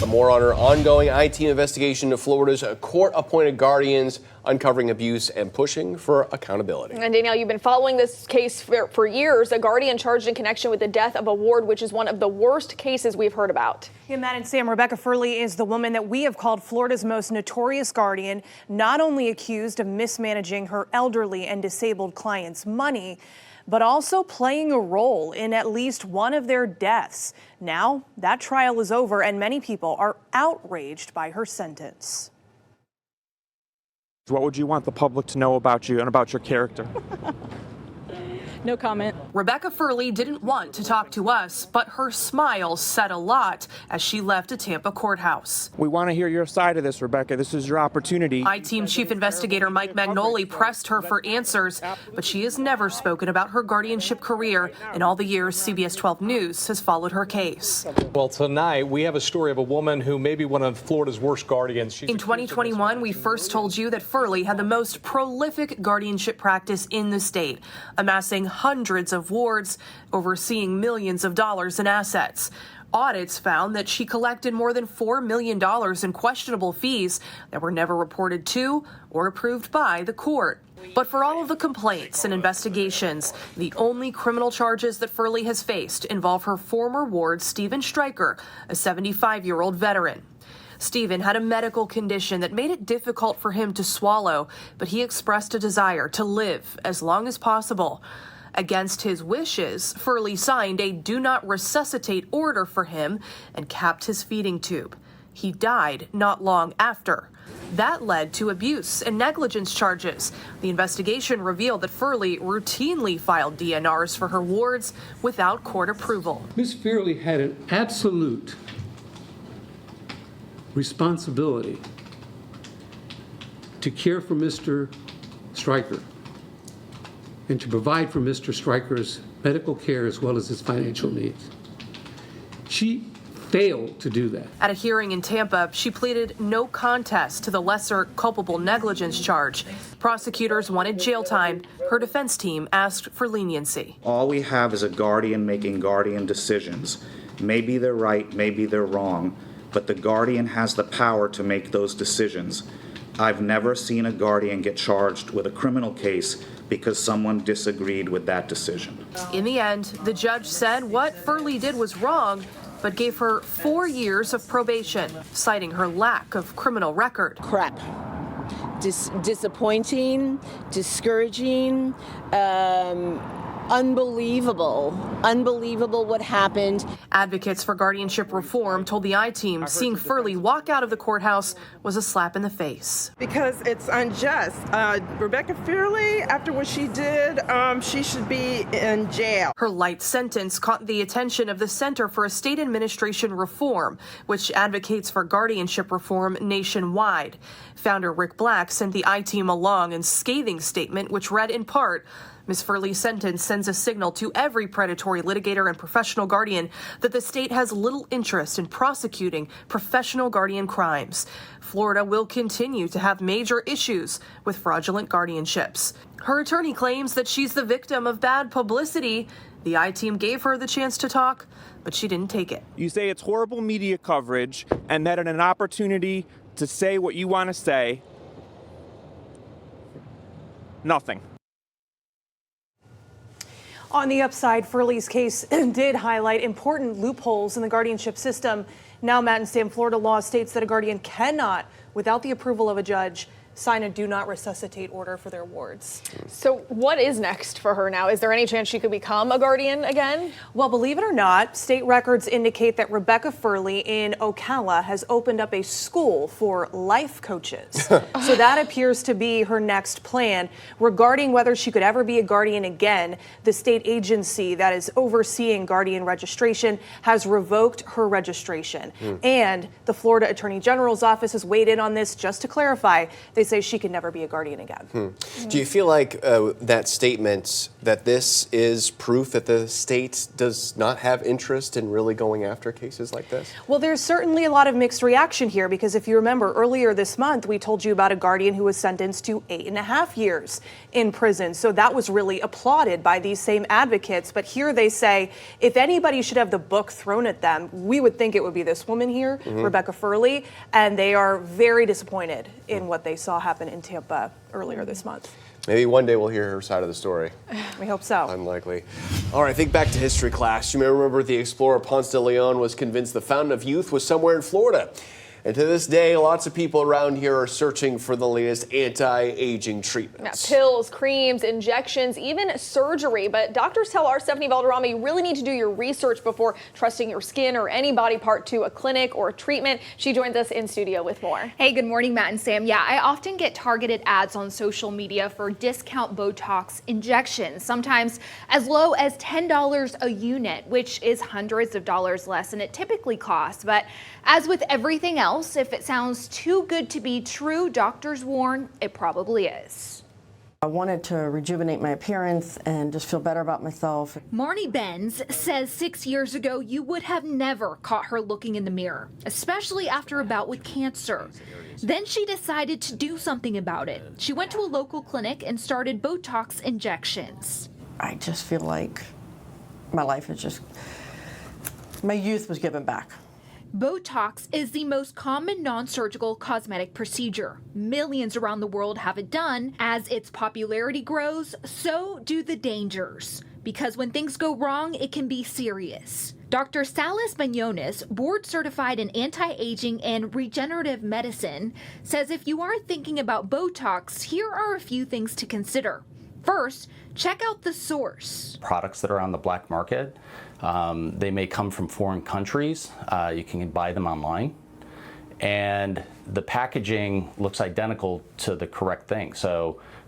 More on our ongoing I-Team investigation into Florida's court-appointed guardians, uncovering abuse and pushing for accountability. And Danielle, you've been following this case for years. A guardian charged in connection with the death of a ward, which is one of the worst cases we've heard about. Yeah, Matt and Sam, Rebecca Fierle is the woman that we have called Florida's most notorious guardian, not only accused of mismanaging her elderly and disabled clients' money, but also playing a role in at least one of their deaths. Now, that trial is over, and many people are outraged by her sentence. What would you want the public to know about you and about your character? No comment. Rebecca Fierle didn't want to talk to us, but her smile said a lot as she left a Tampa courthouse. We want to hear your side of this, Rebecca. This is your opportunity. I-Team Chief Investigator Mike Magnoli pressed her for answers, but she has never spoken about her guardianship career in all the years CBS 12 News has followed her case. Well, tonight we have a story of a woman who may be one of Florida's worst guardians. In 2021, we first told you that Fierle had the most prolific guardianship practice in the state, amassing hundreds of wards, overseeing millions of dollars in assets. Audits found that she collected more than $4 million in questionable fees that were never reported to or approved by the court. But for all of the complaints and investigations, the only criminal charges that Fierle has faced involve her former ward, Stryker, a 75-year-old veteran. Stephen had a medical condition that made it difficult for him to swallow, but he expressed a desire to live as long as possible. Against his wishes, Fierle signed a do not resuscitate order for him and capped his feeding tube. He died not long after. That led to abuse and negligence charges. The investigation revealed that Fierle routinely filed DNRs for her wards without court approval. Ms. Fierle had an absolute responsibility to care for Mr. Stryker and to provide for Mr. Stryker's medical care as well as his financial needs. She failed to do that. At a hearing in Tampa, she pleaded no contest to the lesser culpable negligence charge. Prosecutors wanted jail time. Her defense team asked for leniency. All we have is a guardian making guardian decisions. Maybe they're right, maybe they're wrong, but the guardian has the power to make those decisions. I've never seen a guardian get charged with a criminal case because someone disagreed with that decision. In the end, the judge said what Fierle did was wrong, but gave her 4 years of probation, citing her lack of criminal record. Crap. Disappointing, discouraging, unbelievable what happened. Advocates for guardianship reform told the I-Team seeing Fierle walk out of the courthouse was a slap in the face. Because it's unjust. Rebecca Fierle, after what she did, she should be in jail. Her light sentence caught the attention of the Center for Estate Administration Reform, which advocates for guardianship reform nationwide. Founder Rick Black sent the I-Team a long and scathing statement, which read in part, Ms. Fierle's sentence sends a signal to every predatory litigator and professional guardian that the state has little interest in prosecuting professional guardian crimes. Florida will continue to have major issues with fraudulent guardianships. Her attorney claims that she's the victim of bad publicity. The I-Team gave her the chance to talk, but she didn't take it. You say it's horrible media coverage and that in an opportunity to say what you want to say, nothing. On the upside, Fierle's case did highlight important loopholes in the guardianship system. Now, Matt and Sam, Florida law states that a guardian cannot, without the approval of a judge, sign a do not resuscitate order for their wards. So what is next for her now? Is there any chance she could become a guardian again? Well, believe it or not, state records indicate that Rebecca Fierle in Ocala has opened up a school for life coaches. So that appears to be her next plan. Regarding whether she could ever be a guardian again, the state agency that is overseeing guardian registration has revoked her registration. And the Florida Attorney General's office has weighed in on this. Just to clarify, they say she could never be a guardian again. Do you feel like that statement that this is proof that the state does not have interest in really going after cases like this? Well, there's certainly a lot of mixed reaction here because if you remember earlier this month, we told you about a guardian who was sentenced to 8.5 years in prison. So that was really applauded by these same advocates. But here they say if anybody should have the book thrown at them, we would think it would be this woman here, Rebecca Fierle, and they are very disappointed in what they saw happen in Tampa earlier this month. Maybe one day we'll hear her side of the story. We hope so. Unlikely. All right, think back to history class. You may remember the explorer Ponce de Leon was convinced the fountain of youth was somewhere in Florida. And to this day, lots of people around here are searching for the latest anti-aging treatments. Now, pills, creams, injections, even surgery. But doctors tell our Stephanie Valderrama you really need to do your research before trusting your skin or any body part to a clinic or a treatment. She joins us in studio with more. Hey, good morning, Matt and Sam. Yeah, I often get targeted ads on social media for discount Botox injections, sometimes as low as $10 a unit, which is hundreds of dollars less than it typically costs. But as with everything else, if it sounds too good to be true, doctors warn it probably is. I wanted to rejuvenate my appearance and just feel better about myself. Marnie Benz says 6 years ago you would have never caught her looking in the mirror, especially after a bout with cancer. Then she decided to do something about it. She went to a local clinic and started Botox injections. I just feel like my life is just, my youth was given back. Botox is the most common non-surgical cosmetic procedure. Millions around the world have it done. As its popularity grows, so do the dangers. Because when things go wrong, it can be serious. Dr. Salas Banyonis, board certified in anti-aging and regenerative medicine, says if you are thinking about Botox, here are a few things to consider. First, check out the source. Products that are on the black market, they may come from foreign countries. You can buy them online. And the packaging looks identical to the correct thing.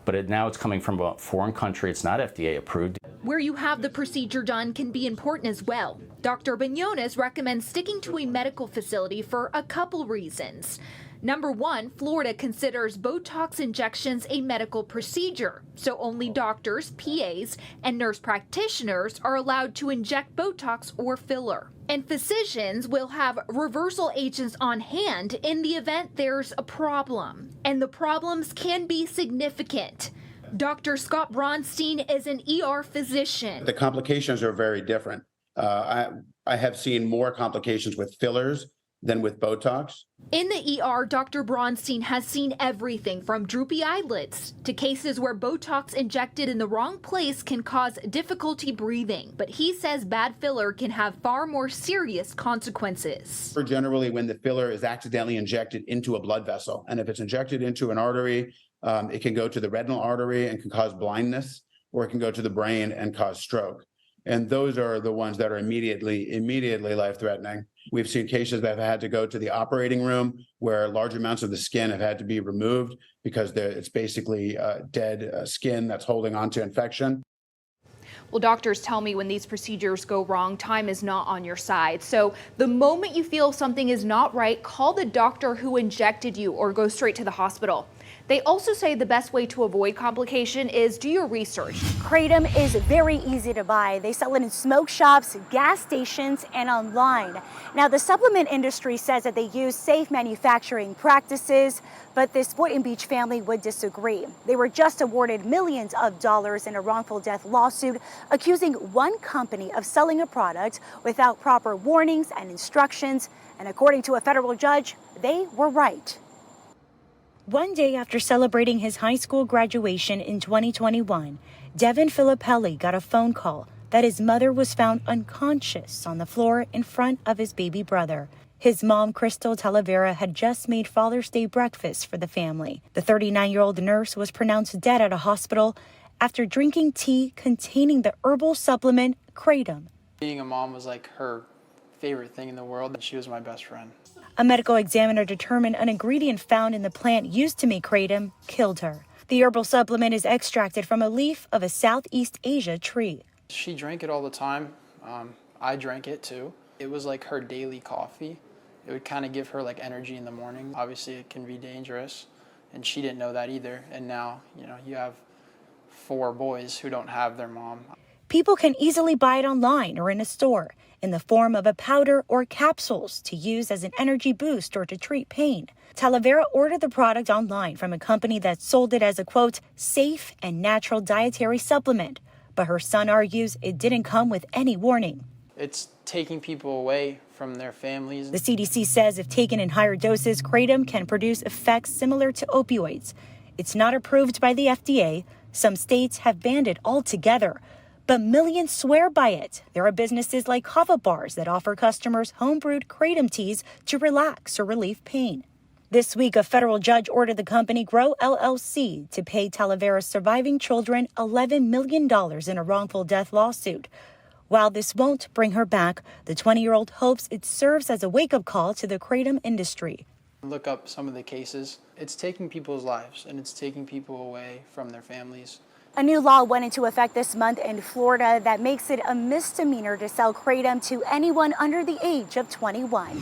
But now it's coming from a foreign country. It's not FDA approved. Where you have the procedure done can be important as well. Dr. Banyonis recommends sticking to a medical facility for a couple reasons. Number one, Florida considers Botox injections a medical procedure, so only doctors, PAs, and nurse practitioners are allowed to inject Botox or filler. And physicians will have reversal agents on hand in the event there's a problem. And the problems can be significant. Dr. Scott Bronstein is an ER physician. The complications are very different. I have seen more complications with fillers than with Botox. In the ER, Dr. Bronstein has seen everything from droopy eyelids to cases where Botox injected in the wrong place can cause difficulty breathing. But he says bad filler can have far more serious consequences. Generally, when the filler is accidentally injected into a blood vessel, and if it's injected into an artery, it can go to the retinal artery and can cause blindness, or it can go to the brain and cause stroke. And those are the ones that are immediately life-threatening. We've seen cases that have had to go to the operating room where large amounts of the skin have had to be removed because it's basically dead skin that's holding on to infection. Well, doctors tell me when these procedures go wrong, time is not on your side. So the moment you feel something is not right, call the doctor who injected you or go straight to the hospital. They also say the best way to avoid complication is do your research. Kratom is very easy to buy. They sell it in smoke shops, gas stations, and online. Now, the supplement industry says that they use safe manufacturing practices, but this Boynton Beach family would disagree. They were just awarded millions of dollars in a wrongful death lawsuit accusing one company of selling a product without proper warnings and instructions. And according to a federal judge, they were right. One day after celebrating his high school graduation in 2021, Devin Filippelli got a phone call that his mother was found unconscious on the floor in front of his baby brother. His mom, Crystal Talavera, had just made Father's Day breakfast for the family. The 39-year-old nurse was pronounced dead at a hospital after drinking tea containing the herbal supplement Kratom. Being a mom was like her favorite thing in the world, and she was my best friend. A medical examiner determined an ingredient found in the plant used to make Kratom killed her. The herbal supplement is extracted from a leaf of a Southeast Asia tree. She drank it all the time. I drank it too. It was like her daily coffee. It would kind of give her like energy in the morning. Obviously, it can be dangerous, and she didn't know that either. And now, you have for boys who don't have their mom. People can easily buy it online or in a store in the form of a powder or capsules to use as an energy boost or to treat pain. Talavera ordered the product online from a company that sold it as a, quote, safe and natural dietary supplement. But her son argues it didn't come with any warning. It's taking people away from their families. The CDC says if taken in higher doses, Kratom can produce effects similar to opioids. It's not approved by the FDA. Some states have banned it altogether. But millions swear by it. There are businesses like kava bars that offer customers homebrewed Kratom teas to relax or relieve pain. This week, a federal judge ordered the company Grow LLC to pay Talavera's surviving children $11 million in a wrongful death lawsuit. While this won't bring her back, the 20-year-old hopes it serves as a wake-up call to the Kratom industry. Look up some of the cases. It's taking people's lives and it's taking people away from their families. A new law went into effect this month in Florida that makes it a misdemeanor to sell Kratom to anyone under the age of 21.